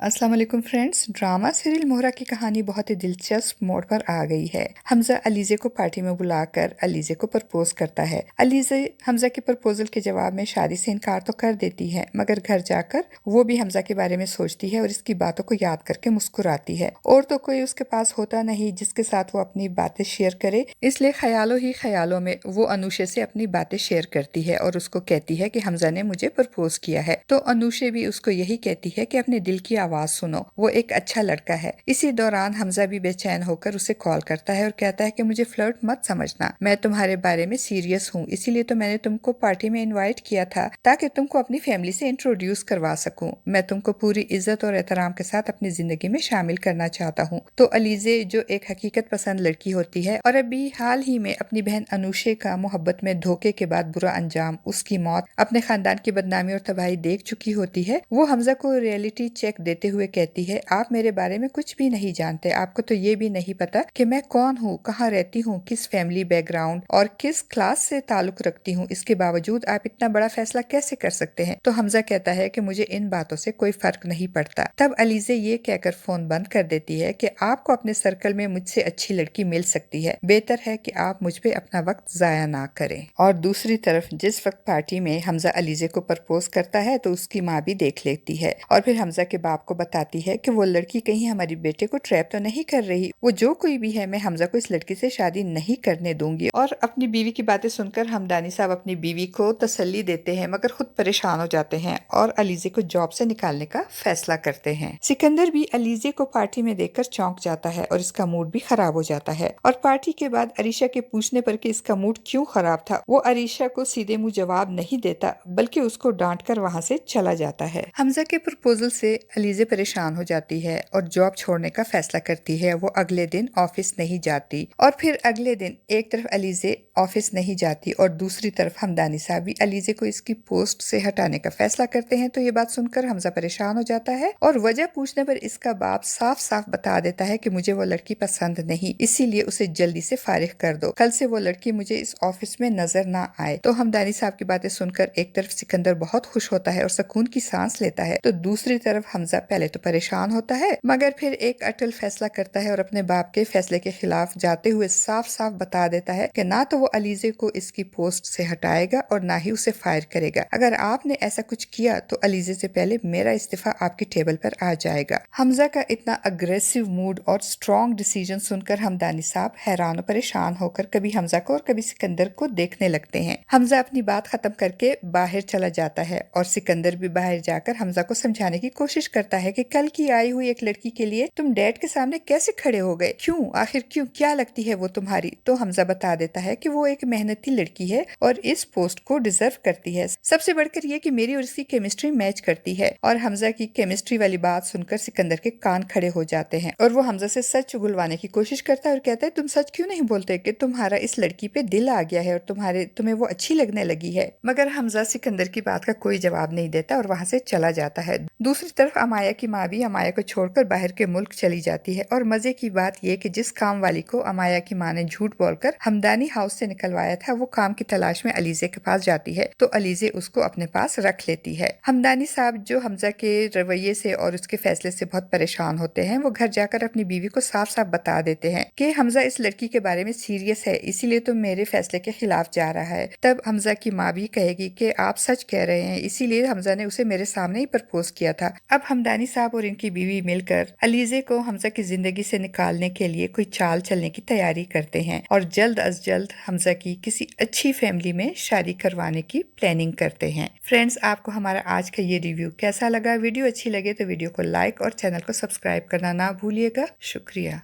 अस्सलाम वालेकुम friends. Drama serial मोहरा की कहानी बहुत ही दिलचस्प मोड़ पर आ गई है। हमजा अलीजे को पार्टी में बुलाकर अलीजे को प्रपोज करता है। अलीजे हमजा के प्रपोजल के जवाब में शादी से इनकार तो कर देती है, मगर घर जाकर वो भी हमजा के बारे में सोचती है और इसकी बातों को याद करके मुस्कुराती है। और तो कोई उसके पास होता नहीं जिसके साथ वो अपनी बातें शेयर करे, इसलिए ख्यालों ही ख्यालों में वो अनुषे से अपनी बातें शेयर करती है और उसको कहती है कि हमजा ने मुझे प्रपोज किया है। तो अनुषे भी उसको यही कहती है कि अपने दिल की आवाज सुनो, वो एक अच्छा लड़का है। इसी दौरान हमजा भी बेचैन होकर उसे कॉल करता है और कहता है कि मुझे फ्लर्ट मत समझना, मैं तुम्हारे बारे में सीरियस हूँ, इसीलिए तो मैंने तुमको पार्टी में इनवाइट किया था ताकि तुमको अपनी फैमिली से इंट्रोड्यूस करवा सकूं। मैं तुमको पूरी इज्जत और एहतराम के साथ अपनी जिंदगी में शामिल करना चाहता हूँ। तो अलीजे जो एक हकीकत पसंद लड़की होती है और अभी हाल ही में अपनी बहन अनुषे का मोहब्बत में धोखे के बाद बुरा अंजाम, उसकी मौत, अपने खानदान की बदनामी और तबाही देख चुकी होती है, वो हमजा को रियलिटी चेक देते हुए कहती है, आप मेरे बारे में कुछ भी नहीं जानते, आपको तो ये भी नहीं पता कि मैं कौन हूँ, कहाँ रहती हूँ, किस फैमिली बैकग्राउंड और किस क्लास से ताल्लुक रखती हूँ। इसके बावजूद आप इतना बड़ा फैसला कैसे कर सकते हैं? तो हमजा कहता है कि मुझे इन बातों से कोई फर्क नहीं पड़ता। तब अलीजे ये कहकर फोन बंद कर देती है कि आपको अपने सर्कल में मुझसे अच्छी लड़की मिल सकती है, बेहतर है कि आप मुझ पे अपना वक्त जाया ना करें। और दूसरी तरफ जिस वक्त पार्टी में हमजा अलीजे को प्रपोज करता है तो उसकी माँ भी देख लेती है और फिर हमजा के बाप को बताती है कि वो लड़की कहीं हमारी बेटे को ट्रैप तो नहीं कर रही, वो जो कोई भी है, मैं हमजा को इस लड़की से शादी नहीं करने दूंगी। और अपनी बीवी की बातें सुनकर हमदानी साहब अपनी बीवी को तसल्ली देते हैं, मगर खुद परेशान हो जाते हैं और अलीजे को जॉब से निकालने का फैसला करते हैं। सिकंदर भी अलीजे को पार्टी में देखकर चौंक जाता है और इसका मूड भी खराब हो जाता है। और पार्टी के बाद अरीशा के पूछने पर कि इसका मूड क्यों खराब था, वो अरीशा को सीधे मुंह जवाब नहीं देता बल्कि उसको डांट कर वहाँ से चला जाता है। हमजा के प्रपोजल से अलीजे परेशान हो जाती है और जॉब छोड़ने का फैसला करती है। वो अगले दिन ऑफिस नहीं जाती और फिर अगले दिन एक तरफ अलीजे ऑफिस नहीं जाती और दूसरी तरफ हमदानी साहब भी अलीजे को इसकी पोस्ट से हटाने का फैसला करते हैं। तो ये बात सुनकर हमजा परेशान हो जाता है और वजह पूछने पर इसका बाप साफ साफ बता देता है कि मुझे वो लड़की पसंद नहीं, इसीलिए उसे जल्दी से फारिग कर दो, कल से वो लड़की मुझे इस ऑफिस में नजर ना आए। तो हमदानी साहब की बातें सुनकर एक तरफ सिकंदर बहुत खुश होता है और सुकून की सांस लेता है, तो दूसरी तरफ हमजा पहले तो परेशान होता है मगर फिर एक अटल फैसला करता है और अपने बाप के फैसले के खिलाफ जाते हुए साफ साफ बता देता है कि ना तो वो अलीजे को इसकी पोस्ट से हटाएगा और ना ही उसे फायर करेगा। अगर आपने ऐसा कुछ किया तो अलीजे से पहले मेरा इस्तीफा आपकी टेबल पर आ जाएगा। हमजा का इतना अग्रेसिव मूड और स्ट्रॉन्ग डिसीजन सुनकर हमदानी साहब हैरान और परेशान होकर कभी हमजा को और कभी सिकंदर को देखने लगते हैं। हमजा अपनी बात खत्म करके बाहर चला जाता है और सिकंदर भी बाहर जाकर हमजा को समझाने की कोशिश करता है कि कल की आई हुई एक लड़की के लिए तुम डैड के सामने कैसे खड़े हो गए, क्यों, आखिर क्यों, क्या लगती है वो तुम्हारी? तो हमजा बता देता है कि वो एक मेहनती लड़की है और इस पोस्ट को डिजर्व करती है। सबसे बढ़कर ये कि मेरी और इसकी केमिस्ट्री मैच करती है। और हमजा की केमिस्ट्री वाली बात सुनकर सिकंदर के कान खड़े हो जाते हैं और वो हमजा से सच उगलवाने की कोशिश करता है और कहता है, तुम सच क्यों नहीं बोलते कि तुम्हारा इस लड़की पे दिल आ गया है और तुम्हें वो अच्छी लगने लगी है? मगर हमजा सिकंदर की बात का कोई जवाब नहीं देता और वहाँ से चला जाता है। दूसरी तरफ अमाया की माँ भी अमाया को छोड़कर बाहर के मुल्क चली जाती है और मजे की बात यह कि जिस काम वाली को अमाया की माँ ने झूठ बोलकर हमदानी हाउस से निकलवाया था, वो काम की तलाश में अलीजे के पास जाती है तो अलीजे उसको अपने पास रख लेती है। हमदानी साहब जो हमजा के रवैये से और उसके फैसले से बहुत परेशान होते हैं, वो घर जाकर अपनी बीवी को साफ साफ बता देते हैं कि हमजा इस लड़की के बारे में सीरियस है, इसीलिए तो मेरे फैसले के खिलाफ जा रहा है। तब हमजा की माँ भी कहेगी कि आप सच कह रहे हैं, इसीलिए हमजा ने उसे मेरे सामने ही प्रपोज किया था। अब हमदानी साहब और इनकी बीवी मिलकर अलीजे को हमजा की जिंदगी से निकालने के लिए कोई चाल चलने की तैयारी करते हैं और जल्द अज जल्द हमजा की किसी अच्छी फैमिली में शादी करवाने की प्लानिंग करते हैं। फ्रेंड्स, आपको हमारा आज का ये रिव्यू कैसा लगा? वीडियो अच्छी लगे तो वीडियो को लाइक और चैनल को सब्सक्राइब करना ना भूलिएगा। शुक्रिया।